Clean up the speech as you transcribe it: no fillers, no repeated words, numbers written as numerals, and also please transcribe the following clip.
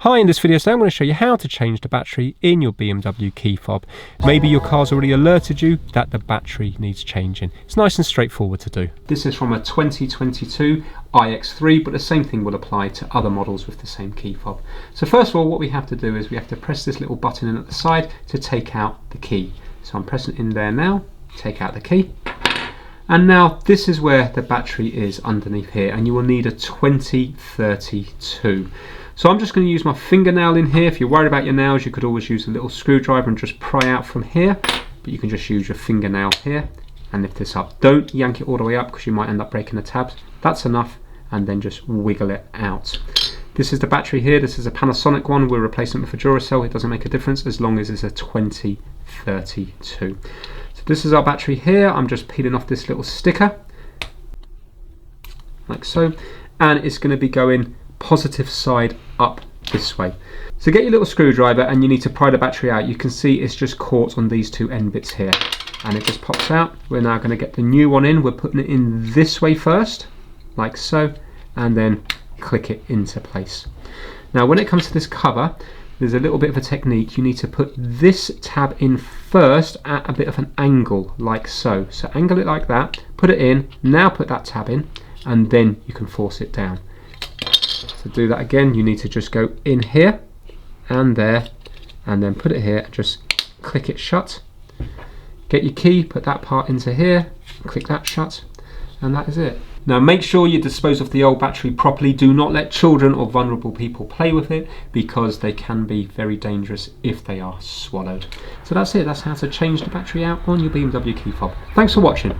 Hi, in this video today I'm going to show you how to change the battery in your BMW Keyfob. Maybe your car's already alerted you that the battery needs changing. It's nice and straightforward to do. This is from a 2022 ix3, but the same thing will apply to other models with the same key fob. So first of all, what we have to do is we have to press this little button in at the side to take out the key. So I'm pressing it in there now, take out the key. And now this is where the battery is underneath here, and you will need a 2032. So I'm just going to use my fingernail in here. If you're worried about your nails, you could always use a little screwdriver and just pry out from here, but you can just use your fingernail here and lift this up. Don't yank it all the way up because you might end up breaking the tabs. That's enough, and then just wiggle it out. This is the battery here. This is a Panasonic one. We're replacing it with a Duracell. It doesn't make a difference as long as it's a 2032. So this is our battery here. I'm just peeling off this little sticker like so, and it's going to be going positive side up this way. So get your little screwdriver and you need to pry the battery out. You can see it's just caught on these two end bits here, and it just pops out. We're now going to get the new one in. We're putting it in this way first, like so, and then click it into place. Now when it comes to this cover, there's a little bit of a technique. You need to put this tab in first at a bit of an angle, like so. So angle it like that, put it in, now put that tab in, and then you can force it down. To do that again, you need to just go in here and there, and then put it here, just click it shut. Get your key, put that part into here, click that shut, and that is it. Now make sure you dispose of the old battery properly. Do not let children or vulnerable people play with it, because they can be very dangerous if they are swallowed. So that's it, that's how to change the battery out on your BMW Keyfob. Thanks for watching.